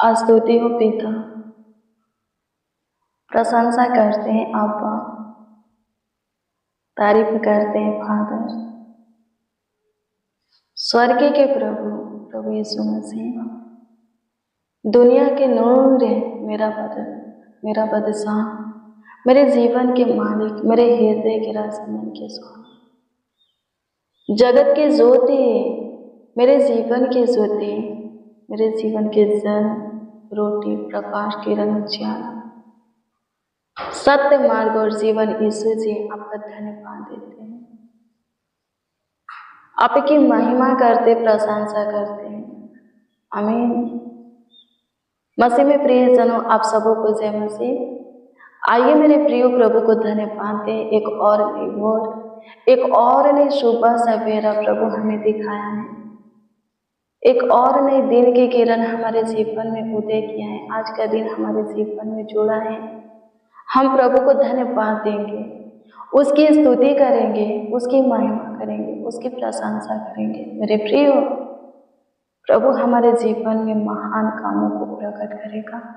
स्तुति हो पिता, प्रशंसा करते हैं अब्बा, तारीफ करते हैं फादर। स्वर्ग के प्रभु प्रभु यीशु मसीह, दुनिया के नूर है मेरा बादशाह, मेरे जीवन के मालिक, मेरे हृदय के राजा, मन के स्वामी, जगत की ज्योति, मेरे जीवन की ज्योति, मेरे जीवन के जल, रोटी, प्रकाश, किरण, उजियारा, सत्य मार्ग और जीवन। यीशु जी आपका धन्यवाद देते हैं, आपकी महिमा करते, प्रशंसा करते हैं। आमीन। मसीह में प्रिय जनों, आप सबों को जय मसीह। आइए मेरे प्रिय प्रभु को धन्यवाद दें। एक और नई सुबह सवेरा प्रभु हमें दिखाया है, एक और नए दिन की किरण हमारे जीवन में उदय किया है। आज का दिन हमारे जीवन में जुड़ा है। हम प्रभु को धन्यवाद देंगे, उसकी स्तुति करेंगे, उसकी महिमा करेंगे, उसकी प्रशंसा करेंगे। मेरे प्रिय, प्रभु हमारे जीवन में महान कामों को प्रकट करेगा,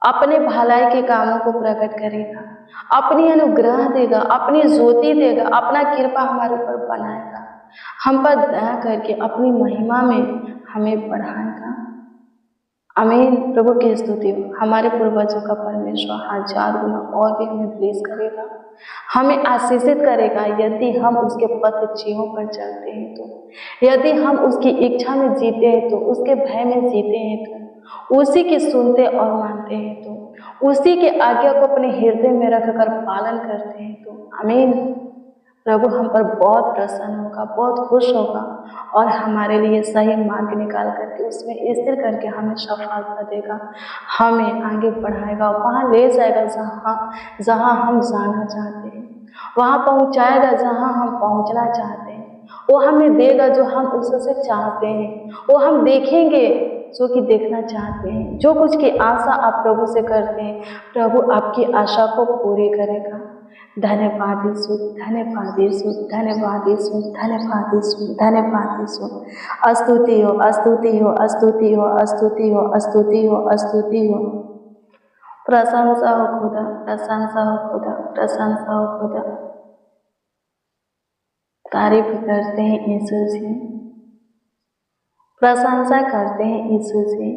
अपने भलाई के कामों को प्रकट करेगा, अपनी अनुग्रह देगा, अपनी ज्योति देगा, अपना कृपा हमारे ऊपर बनाएगा, हम पर दया करके अपनी महिमा में हमें बढ़ाएगा। आमीन। प्रभु की स्तुति हो। हमारे पूर्वजों का परमेश्वर 1000 गुना और भी हमें ब्लेस करेगा, हमें आशीषित करेगा यदि हम उसके पथ चिन्हों पर चलते हैं तो, यदि हम उसकी इच्छा में जीते हैं तो, उसके भय में जीते हैं तो, उसी की सुनते और मानते हैं तो, उसी के आज्ञा को अपने हृदय में रखकर पालन करते हैं तो, आमीन। प्रभु हम पर बहुत प्रसन्न होगा, बहुत खुश होगा और हमारे लिए सही मार्ग निकाल करके उसमें स्थिर करके हमें सफलता देगा, हमें आगे बढ़ाएगा, वहाँ ले जाएगा जहाँ हम जाना चाहते हैं, वहाँ पहुँचाएगा जहाँ हम पहुँचना चाहते हैं। वो हमें देगा जो हम उससे चाहते हैं, वो हम देखेंगे जो कि देखना चाहते हैं। जो कुछ की आशा आप प्रभु से करते हैं, प्रभु आपकी आशा को पूरी करेगा। धन्यवाद यीशु, धन्यवाद यीशु, धन्यवाद यीशु, धन्यवाद यीशु, धन्यवाद यीशु। स्तुति हो, स्तुति हो, स्तुति हो, स्तुति हो, स्तुति हो, स्तुति हो। प्रशंसा हो खुदा, प्रशंसा हो खुदा, प्रशंसा हो खुदा। तारीफ करते हैं यीशु जी, प्रशंसा करते हैं यीशु जी।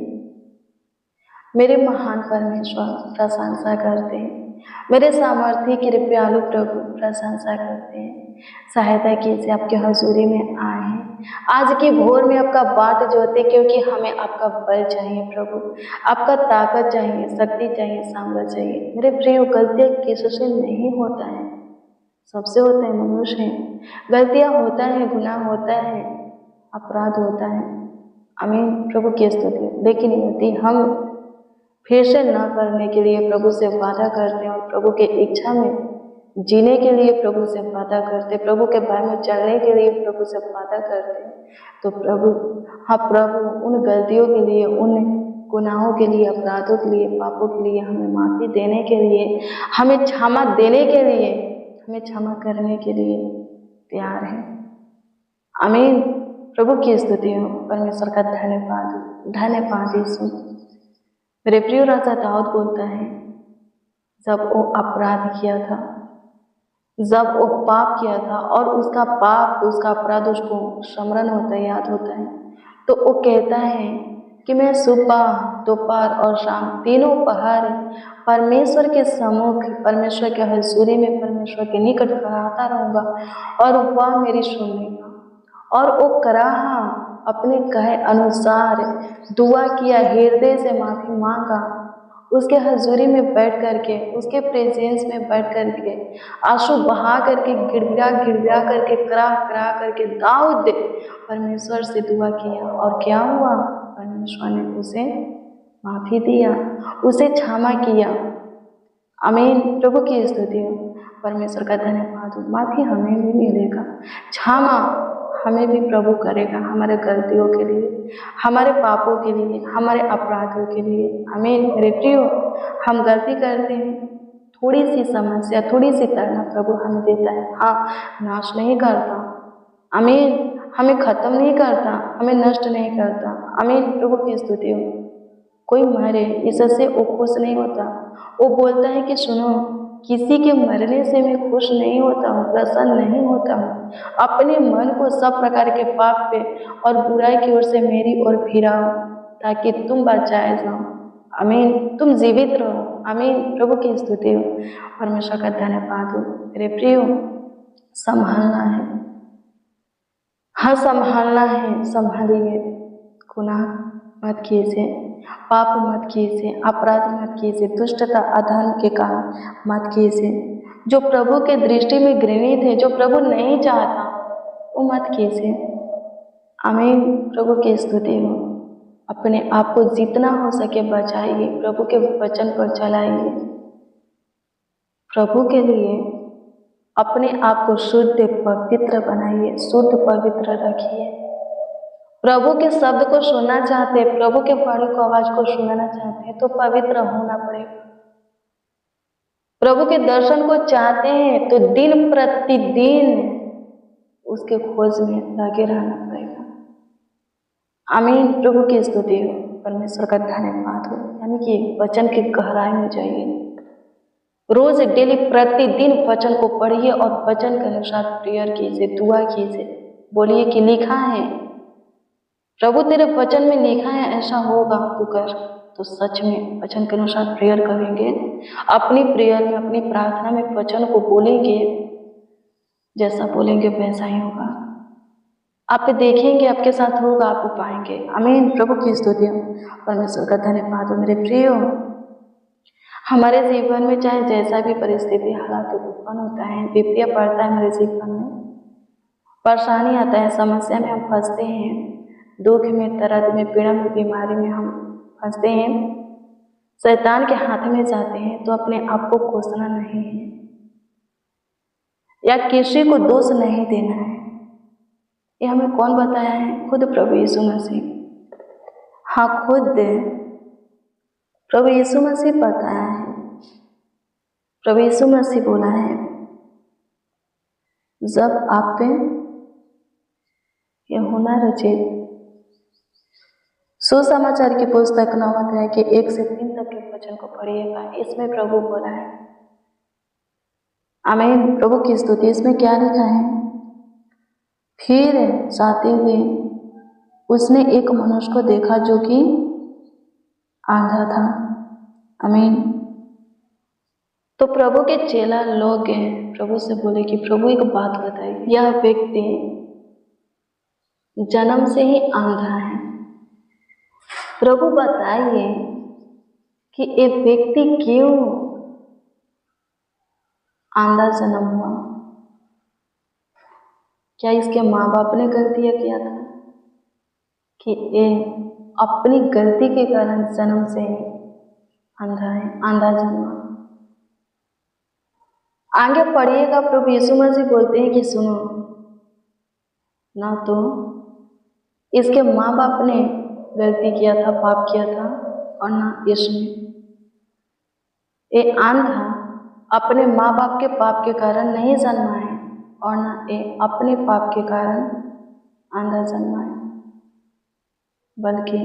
मेरे महान परमेश्वर प्रशंसा करते हैं, मेरे सामर्थ्य कृपयालु प्रभु प्रशंसा करते हैं। सहायता कीजिए, आपके हजूरी में आए हैं आज की भोर में आपका बात जोते, क्योंकि हमें आपका बल चाहिए प्रभु, आपका ताकत चाहिए, शक्ति चाहिए, सामर्थ्य चाहिए। मेरे प्रिय, गलतियाँ किससे नहीं होता है, सबसे होता है, मनुष्य है, गलतियाँ होता है, गुनाह होता है, अपराध होता है। आमीन। प्रभु की स्तुति। लेकिन यदि हम फिर से न करने के लिए प्रभु से वादा करते हैं और प्रभु की इच्छा में जीने के लिए प्रभु से वादा करते, प्रभु के भय में चलने के लिए प्रभु से वादा करते, तो प्रभु उन गलतियों के लिए, उन गुनाहों के लिए, अपराधों के लिए, पापों के लिए हमें माफी देने के लिए, हमें क्षमा देने के लिए, हमें क्षमा करने के लिए तैयार है। आमीन। प्रभु की स्तुति हो। परमेश्वर का धन्यवाद, धन्यवाद यीशु। मेरे प्रिय राजा दाऊद बोलता है, जब वो अपराध किया था, जब वो पाप किया था और उसका पाप, उसका अपराध उसको स्मरण होता है, याद होता है, तो वो कहता है कि मैं सुबह, दोपहर और शाम तीनों पहर परमेश्वर के सम्मुख, परमेश्वर के हजूरी में, परमेश्वर के निकट कराता रहूँगा और वह मेरी सुनेगा। और वो कराहा अपने कहे अनुसार दुआ किया, हृदय से माफी मांगा, उसके हजूरी में बैठ करके, उसके प्रेजेंस में बैठ करके, आंसू बहा करके, गिड़गिड़ा करके, करा करके दाऊद परमेश्वर से दुआ किया। और क्या हुआ? परमेश्वर ने उसे माफी दिया, उसे क्षमा किया। आमीन। प्रभु की स्तुति हो। परमेश्वर का धन्यवाद हो। माफी हमें भी मिलेगा, क्षमा हमें भी प्रभु करेगा, हमारे गलतियों के लिए, हमारे पापों के लिए, हमारे अपराधों के लिए। आमीन। मेरे प्रियो, हम गलती करते हैं, थोड़ी सी समस्या, थोड़ी सी ताड़ना प्रभु हमें देता है। हाँ, नाश नहीं करता। आमीन। हमें खत्म नहीं करता, हमें नष्ट नहीं करता। आमीन। प्रभु की स्तुति हो। कोई मरे इससे वो खुश नहीं होता। वो बोलता है कि सुनो, किसी के मरने से मैं खुश नहीं होता हूँ, प्रसन्न नहीं होता हूँ। अपने मन को सब प्रकार के पाप पे और बुराई की ओर से मेरी ओर फिराओ, ताकि तुम बचाए जाओ। आमीन। तुम जीवित रहो। आमीन। प्रभु की स्तुति हो, परमेश्वर का धन्यवाद हो। मेरे प्रियो, संभालना है, हाँ संभालना है, संभालिए। गुनाह मत कीजिए, पाप मत कीजिए, अपराध मत कीजिए, दुष्टता अधर्म के काम मत कीजिए। जो प्रभु के दृष्टि में घृणित है, जो प्रभु नहीं चाहता, वो मत कीजिए। आमीन। प्रभु की स्तुति हो। अपने आप को जितना हो सके बचाइए, प्रभु के वचन पर चलाइए। प्रभु के लिए अपने आप को शुद्ध पवित्र बनाइए, शुद्ध पवित्र रखिए। प्रभु के शब्द को सुनना चाहते हैं, प्रभु के वाणी को आवाज को सुनना चाहते हैं, तो पवित्र होना पड़ेगा। प्रभु के दर्शन को चाहते हैं तो दिन प्रतिदिन उसके खोज में लगे रहना पड़ेगा। आमीन। प्रभु की स्तुति हो, परमेश्वर का धन्यवाद हो। यानी कि वचन की गहराई में जाइए, रोज डेली प्रतिदिन वचन को पढ़िए और वचन के अनुसार प्रेयर कीजिए, दुआ कीजिए। बोलिए कि लिखा है, प्रभु तेरे वचन में लिखा है ऐसा होगा, तू कर। तो सच में वचन के अनुसार प्रेयर करेंगे, अपनी प्रेयर में, अपनी प्रार्थना में वचन को बोलेंगे, जैसा बोलेंगे वैसा ही होगा। आप देखेंगे, आपके साथ होगा, आप पाएंगे। आमीन। प्रभु की स्तुति हो, परमेश्वर का धन्यवाद हो। मेरे प्रियो, हमारे जीवन में चाहे जैसा भी परिस्थिति हालात उत्पन्न होता है, विपत्ति पड़ता है हमारे जीवन में, परेशानी आता है, समस्या में हम फंसते हैं, दुख में, दर्द में, पीड़ा में, बीमारी में हम फंसते हैं, शैतान के हाथ में जाते हैं, तो अपने आप को कोसना नहीं है या किसी को दोष नहीं देना है। ये हमें कौन बताया है? खुद प्रभु यीशु मसीह। हाँ, खुद प्रभु यीशु मसीह बताया है। प्रभु यीशु मसीह बोला है, जब आप पे यूहन्ना रचित सुसमाचार की पुस्तक 9 अध्याय के 1 से 3 तक के वचन को पढ़िएगा। इसमें प्रभु बोला है, आमीन। प्रभु की स्तुति। इसमें क्या लिखा है? फिर जाते हुए उसने एक मनुष्य को देखा जो कि आंधा था। आमीन। तो प्रभु के चेला लोग प्रभु से बोले कि प्रभु एक बात बताइए, यह व्यक्ति जन्म से ही आंधा है, प्रभु बताइए कि एक व्यक्ति क्यों आंधा जन्म हुआ? क्या इसके माँ बाप ने गलतियां किया था कि ये अपनी गलती के कारण जन्म से ही आंधा है, आंधा जन्मा? आगे पढ़िएगा, प्रभु यीशु मसीह बोलते हैं कि सुनो, ना तो इसके माँ बाप ने गलती किया था, पाप किया था, और ना इसने। ये आंधा अपने माँ बाप के पाप के कारण नहीं जन्मा है, और ना ये अपने पाप के कारण आंधा जन्मा है, बल्कि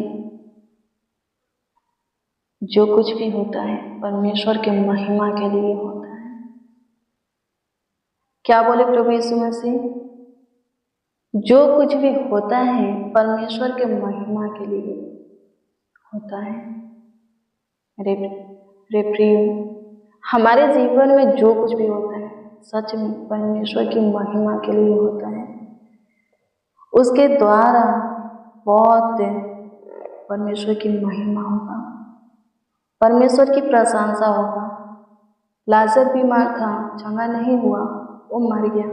जो कुछ भी होता है परमेश्वर के महिमा के लिए होता है। क्या बोले प्रभु यीशु मसीह? जो कुछ भी होता है परमेश्वर के महिमा के लिए होता है। रे प्रिय, हमारे जीवन में जो कुछ भी होता है सच में परमेश्वर की महिमा के लिए होता है। उसके द्वारा बहुत परमेश्वर की महिमा होगा, परमेश्वर की प्रशंसा होगा। लाजर बीमार था, चंगा नहीं हुआ, वो मर गया।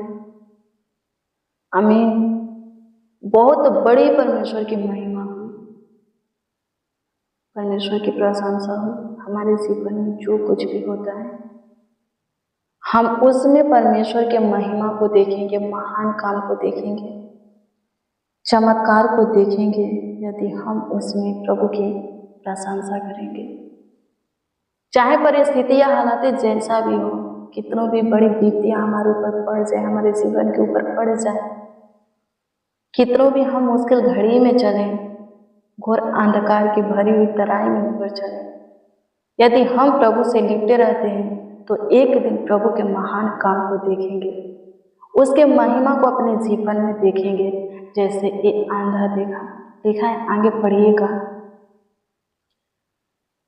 आमीन। बहुत बड़ी परमेश्वर की महिमा हुई, परमेश्वर की प्रशंसा हुई। हमारे जीवन में जो कुछ भी होता है हम उसमें परमेश्वर के महिमा को देखेंगे, महान काम को देखेंगे, चमत्कार को देखेंगे, यदि हम उसमें प्रभु की प्रशंसा करेंगे। चाहे परिस्थितियां हालात जैसा भी हो, कितनों भी बड़ी विपत्तियां हमारे ऊपर पड़ जाए, हमारे जीवन के ऊपर पड़ जाए, कितनों भी हम मुश्किल घड़ी में चलें, घोर अंधकार की भरी हुई तराई में ऊपर चले। यदि हम प्रभु से लिपटे रहते हैं तो एक दिन प्रभु के महान काम को देखेंगे, उसके महिमा को अपने जीवन में देखेंगे, जैसे एक आंधा देखा। लिखा है, आगे पढ़िएगा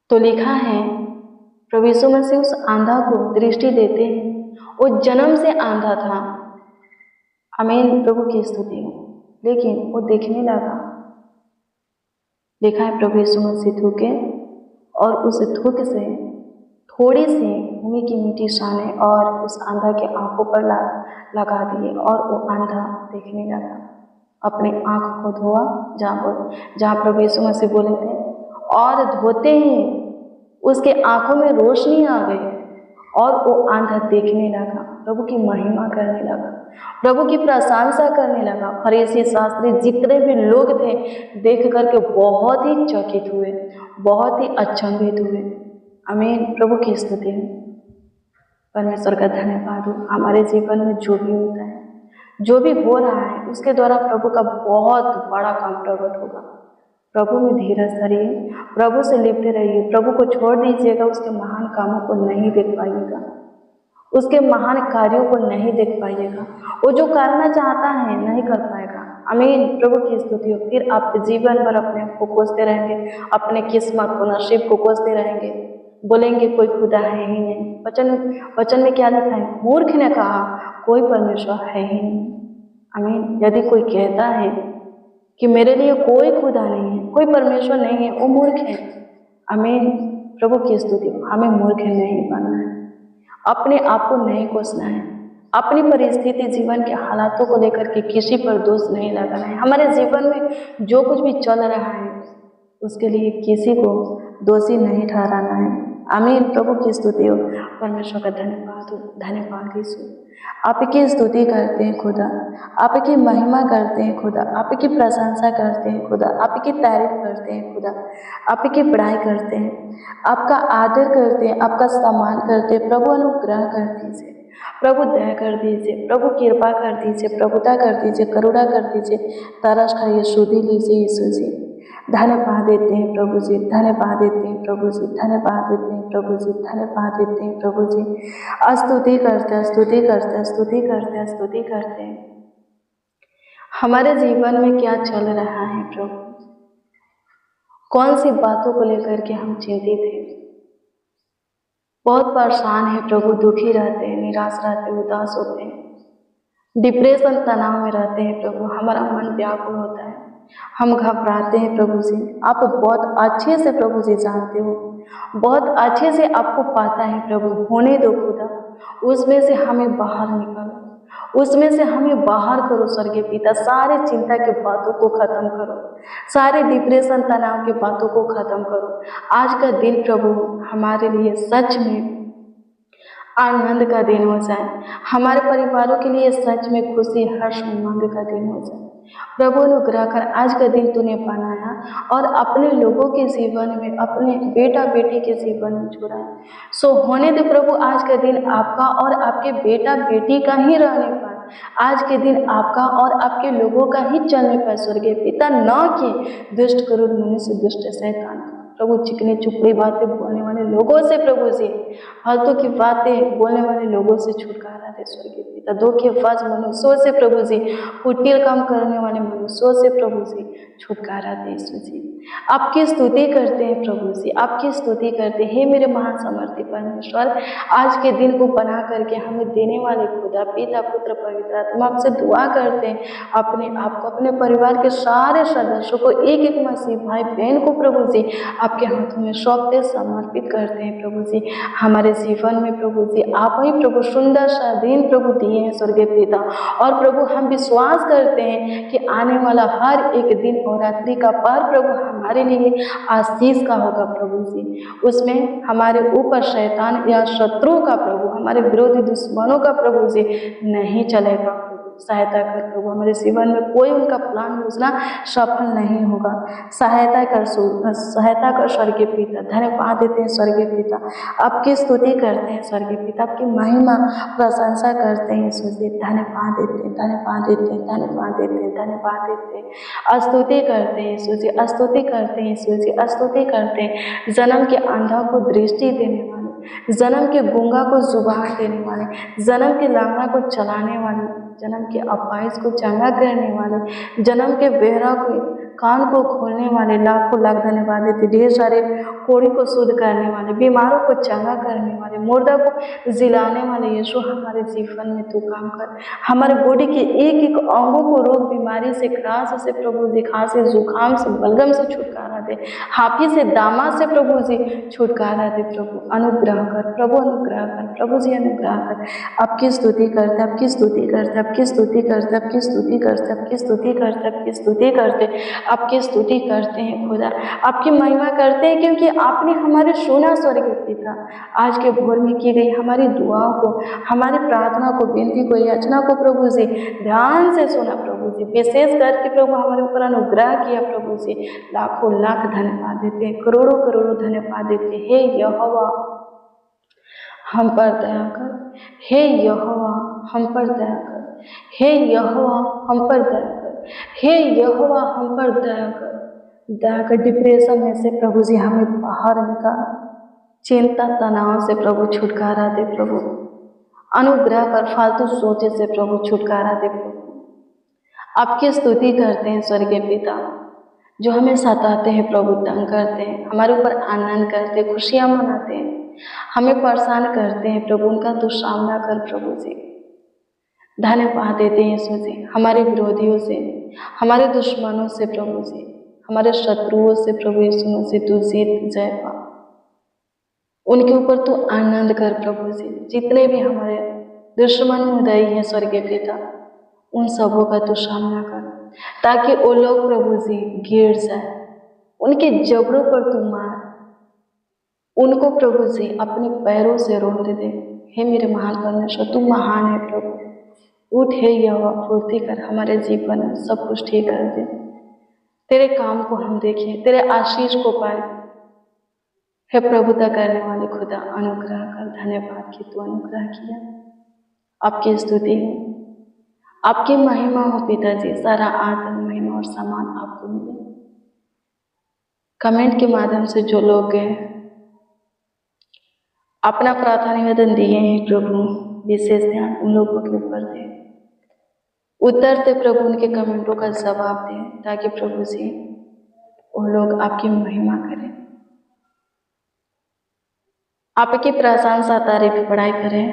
तो लिखा है, प्रभु यीशु मसीह उस आंधा को दृष्टि देते हैं। वो जन्म से आंधा था, आमीन, प्रभु की स्तुति हो, लेकिन वो देखने लगा। लिखा है, प्रभु यीशु मसीह थूके और उस थूक से थोड़ी सी भूमि की मिट्टी साने और उस आंधा के आंखों पर लगा दिए और वो आंधा देखने लगा। अपने आंख को धोआ, जहाँ प्रभु यीशु मसीह बोले थे, और धोते ही उसके आंखों में रोशनी आ गई और वो आंधा देखने लगा, प्रभु की महिमा करने लगा, प्रभु की प्रशंसा करने लगा। फरीसी शास्त्री जितने भी लोग थे देख करके बहुत ही चकित हुए, बहुत ही अचंभित हुए। आमीन, प्रभु की स्तुति है। परमेश्वर का धन्यवाद हो। हमारे जीवन में जो भी होता है, जो भी हो रहा है, उसके द्वारा प्रभु का बहुत बड़ा काम प्रकट होगा। प्रभु में धीरज धरिए, प्रभु से लिपटे रहिए, प्रभु को छोड़ दीजिएगा, उसके महान कामों को नहीं देख पाइएगा, उसके महान कार्यों को नहीं देख पाइएगा। वो जो करना चाहता है नहीं कर पाएगा। आमीन, प्रभु की स्तुति हो। फिर आप जीवन भर अपने आप को कोसते रहेंगे, अपने किस्मत को, नसीब को कोसते रहेंगे, बोलेंगे कोई खुदा है ही नहीं। वचन में क्या लिखा है? मूर्ख ने कहा कोई परमेश्वर है ही नहीं। आमीन। यदि कोई कहता है कि मेरे लिए कोई खुदा नहीं है, कोई परमेश्वर नहीं है, वो मूर्ख है। आमीन, प्रभु की स्तुति। हमें मूर्ख नहीं बनना है, अपने आप को नहीं कोसना है, अपनी परिस्थिति, जीवन के हालातों को लेकर के किसी पर दोष नहीं लगाना है। हमारे जीवन में जो कुछ भी चल रहा है उसके लिए किसी को दोषी नहीं ठहराना है। आमीन, प्रभु की स्तुति हो। परमेश्वर का धन्यवाद हो। धन्यवाद यीशु, आपकी स्तुति करते हैं खुदा, आपकी महिमा करते हैं खुदा, आपकी प्रशंसा करते हैं खुदा, आपकी तारीफ करते हैं खुदा, आपकी बड़ाई करते हैं, आपका आदर करते हैं, आपका सम्मान करते हैं। प्रभु अनुग्रह कर दीजिए, प्रभु दया कर दीजिए, प्रभु कृपा कर दीजिए, प्रभुता कर दीजिए, करुणा कर दीजिए, तरस खाइए, शुद्धि लीजिए यीशु जी। धन्यवाद देते हैं प्रभु जी, धन्यवाद देते हैं प्रभु जी, धन्यवाद देते हैं प्रभु जी, धन्यवाद देते हैं प्रभु जी। स्तुति करते हैं, स्तुति करते हैं, स्तुति करते हैं, स्तुति करते हैं। हमारे जीवन में क्या चल रहा है प्रभु? कौन सी बातों को लेकर के हम चिंतित हैं? बहुत परेशान है प्रभु, दुखी रहते हैं, निराश रहते हैं, उदास होते हैं, डिप्रेशन, तनाव में रहते हैं प्रभु। हमारा मन व्याकुल होता है, हम घबराते हैं प्रभु जी। आप बहुत अच्छे से प्रभु जी जानते हो, बहुत अच्छे से आपको पता है प्रभु। होने दो खुदा, उसमें से हमें बाहर निकालो, उसमें से हमें बाहर करो स्वर्गीय पिता। सारे चिंता के बातों को खत्म करो, सारे डिप्रेशन, तनाव के बातों को खत्म करो। आज का दिन प्रभु हमारे लिए सच में आनंद का दिन हो जाए, हमारे परिवारों के लिए सच में खुशी, हर्ष, उमंग का दिन हो जाए। प्रभु अनुग्रह कर, आज का दिन तूने बनाया और अपने लोगों के जीवन में, अपने बेटा बेटी के जीवन में छोड़ा है, सो होने दे प्रभु आज का दिन आपका और आपके बेटा बेटी का ही रहने पाए। आज के दिन आपका और आपके लोगों का ही चलने पाए स्वर्गीय पिता, न कि दुष्ट क्रूर मनुष्य, दुष्ट शैतान। प्रभु चिकनी चुपड़ी बातें बोलने वाले लोगों से, प्रभु जी फालतू की बातें बोलने वाले लोगों से छुटकारा दे स्वर्गीय पिता। धोखेबाज मनुष्यों से प्रभु जी, कुटिल काम करने वाले मनुष्यों से प्रभु जी छुटकारा दे यीशु जी। आपकी स्तुति करते हैं प्रभु जी, आपकी स्तुति करते हैं। हे मेरे महान समर्थी परमेश्वर, आज के दिन को बना करके हमें देने वाले खुदा, पिता, पुत्र, पवित्र आत्मा, आपसे दुआ करते हैं अपने आप को, अपने परिवार के सारे सदस्यों को, एक एक मसीह भाई बहन को प्रभु जी आपके हाथों में सौंपते, समर्पित करते हैं प्रभु जी। हमारे जीवन में प्रभु जी आप ही प्रभु सुंदर सा दिन प्रभु दिए हैं स्वर्गीय पिता, और प्रभु हम विश्वास करते हैं कि आने वाला हर एक दिन और रात्रि का पार प्रभु हमारे लिए आशीष का होगा प्रभु जी। उसमें हमारे ऊपर शैतान या शत्रुओं का प्रभु, हमारे विरोधी दुश्मनों का प्रभु जी नहीं चलेगा प्रभु सहायता कर प्रभु, हमारे जीवन में कोई उनका प्लान योजना सफल नहीं होगा। सहायता कर स्वर्गीय पिता, धन्यवाद देते हैं स्वर्गीय पिता, आपकी स्तुति करते हैं स्वर्गीय पिता, आपकी महिमा प्रशंसा करते हैं यीशु जी, धन्यवाद देते हैं, धन्यवाद देते हैं, धन्यवाद देते हैं, धन्यवाद देते हैं, स्तुति करते हैं यीशु जी, स्तुति करते हैं यीशु जी, स्तुति करते हैं। जन्म के अंधा को दृष्टि देने वाले, जन्म के गूंगा को जुबान देने वाले, जन्म के लांगड़ा को चलाने वाले, जन्म के अपाहिज को चंगा करने वाले, जन्म के बहरा को कान को खोलने वाले, लाखों लाख धन्यवाद देते। ढेर सारे कोढ़ी को शुद्ध करने वाले, बीमारों को चंगा करने वाले, मुर्दा को जिलाने वाले यीशु, हमारे जीवन में तू काम कर। हमारे बॉडी के एक एक अंगों को रोग बीमारी से, क्रास से प्रभु जी, खांसी, जुकाम से, बलगम से छुटकारा दे, हाफी से, दामा से प्रभु जी छुटकारा दे। प्रभु अनुग्रह कर, प्रभु अनुग्रह कर, प्रभु जी अनुग्रह कर। आपकी स्तुति करते, आपकी स्तुति करते, आपकी स्तुति करते, आपकी स्तुति करते, आपकी स्तुति करते, आपकी स्तुति करते, आपकी स्तुति करते हैं खुदा, आपकी महिमा करते हैं, क्योंकि आपने हमारे सुना स्वर्गीय पिता। आज के भोर में की गई हमारी दुआओं को, हमारी प्रार्थना को, विनती को, याचना को प्रभु जी ध्यान से सुना प्रभु जी, विशेष करके प्रभु हमारे ऊपर अनुग्रह किया प्रभु जी, लाखों लाख धन्यवाद देते हैं, करोड़ों करोड़ों धन्यवाद देते हैं। हे यहोवा हम पर दया कर, हे यहोवा हम पर दया कर, हे यहोवा हम पर दया कर, हे यहोवा हम पर दया कर, दया कर। डिप्रेशन में से प्रभु जी हमें बाहर निकाल, चिंता तनाव से प्रभु छुटकारा दे प्रभु, अनुग्रह कर, फालतू सोचे से प्रभु छुटकारा दे प्रभु। आपकी स्तुति करते हैं स्वर्गीय पिता, जो हमें सताते हैं प्रभु, तंग करते हैं, हमारे ऊपर आनंद करते हैं, खुशियाँ मनाते हैं, हमें परेशान करते हैं प्रभु, उनका तू सामना कर प्रभु जी। धन्यवाद देते हैं यीशु जी, हमारे विरोधियों से, हमारे दुश्मनों से प्रभु जी, हमारे शत्रुओं से प्रभु यीशु मसीह तू जीत जय पा, उनके ऊपर तू आनंद कर प्रभु जी। जितने भी हमारे दुश्मन मुद्दई हैं स्वर्गीय पिता, उन सबों का तू सामना कर, ताकि वो लोग प्रभु जी गिर जाए, उनके जबड़ों पर तू मार, उनको प्रभु जी अपने पैरों से रोंद दे। हे मेरे महान परमेश्वर, तू महान है प्रभु, उठ हे यहोवा, फुर्ती कर, हमारे जीवन में सब कुछ ठीक कर दे, तेरे काम को हम देखें, तेरे आशीष को पाए। हे प्रभुता करने वाले खुदा, अनुग्रह कर, धन्यवाद कि तू अनुग्रह किया। आपकी स्तुति हो, आपकी महिमा हो पिताजी, सारा आदर, महिमा और सम्मान आपको मिले। कमेंट के माध्यम से जो लोग अपना प्रार्थना निवेदन दिए हैं प्रभु, विशेष ध्यान उन लोगों के ऊपर दे, उत्तर से प्रभु उनके कमेंटों का जवाब दें, ताकि प्रभु जी वो लोग आपकी महिमा करें, आपकी प्रशंसा तारीफ बड़ाई करें।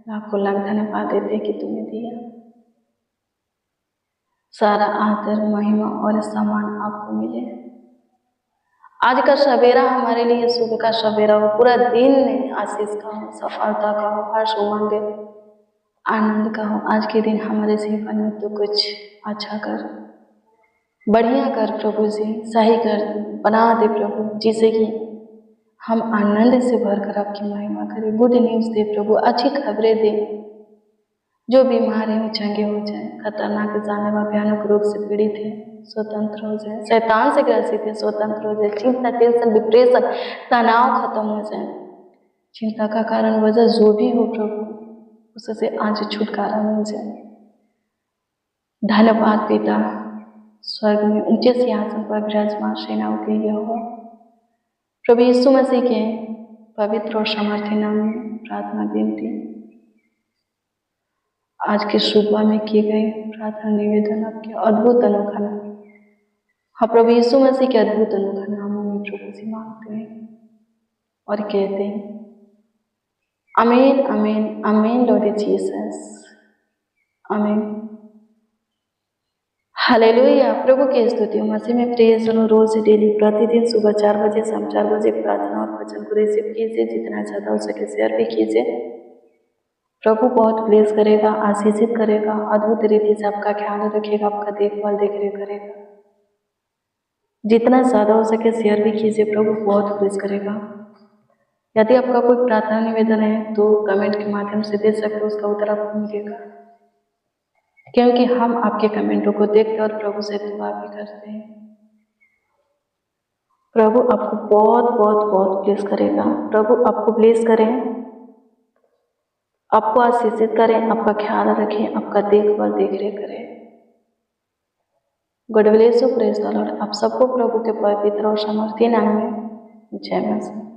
लाखों लाख धन्यवाद देते कि तुमने दिया, सारा आदर, महिमा और सम्मान आपको मिले। आज का सवेरा हमारे लिए सुबह का सवेरा हो, पूरा दिन में आशीष का हो, सफलता का हो, हर्ष उमंग आनंद का हो। आज के दिन हमारे जीवन में तो कुछ अच्छा कर, बढ़िया कर प्रभु जी, सही कर, बना दे प्रभु, जिसे कि हम आनंद से भरकर आपकी महिमा करें। गुड न्यूज़ दे प्रभु, अच्छी खबरें दे, जो बीमार है वो चंगे हो जाए, खतरनाक जानलेवा भयानक रोग से पीड़ित है स्वतंत्र हो जाए, शैतान से ग्रसित है स्वतंत्र हो जाए, चिंता, टेंशन, डिप्रेशन, तनाव खत्म हो जाए, चिंता का कारण वजह जो भी हो प्रभु, उससे आज छुटकारा मिल जाए। धन्यवाद पिता, स्वर्ग में ऊंचे सिंहासन पर विराजमान सेनाओं के यहोवा, प्रभु यीशु मसीह के पवित्र और सामर्थ्य नाम में प्रार्थना विनती, आज के सुबह में किए गए प्रार्थना निवेदन आपके अद्भुत अनोखा नाम, हाँ प्रभु यीशु मसीह के अद्भुत अनोखा नामों में प्रभु से मांगते हैं और कहते हैं आमीन, आमीन, आमीन लॉर्ड जीसस, आमीन, हालेलुया। प्रभु की स्तुति हो। मसीह में प्रिय सुनो, रोज डेली प्रतिदिन सुबह 4 बजे, शाम 4 बजे प्रार्थना और वचन को रिसीव कीजिए, जितना ज़्यादा हो सके शेयर भी कीजिए। प्रभु बहुत ब्लेस करेगा, आशीषित करेगा, अद्भुत रीति से आपका ख्याल रखेगा, आपका देखभाल देख रेख करेगा। जितना ज़्यादा हो सके शेयर भी कीजिए, प्रभु बहुत ब्लेस करेगा। यदि आपका कोई प्रार्थना निवेदन है तो कमेंट के माध्यम से दे सकते हो, उसका उत्तर आपको मिलेगा। क्योंकि हम आपके कमेंटों को देखते और प्रभु से दुआ भी करते हैं। प्रभु आपको बहुत बहुत बहुत ब्लेस करेगा। प्रभु आपको ब्लेस करें, आपको आशीषित करें, आपका ख्याल रखें, आपका देखभाल देख रेख करें। God bless you, praise the Lord. आप सबको प्रभु के पवित्र और सामर्थी नाम में जय मसीह।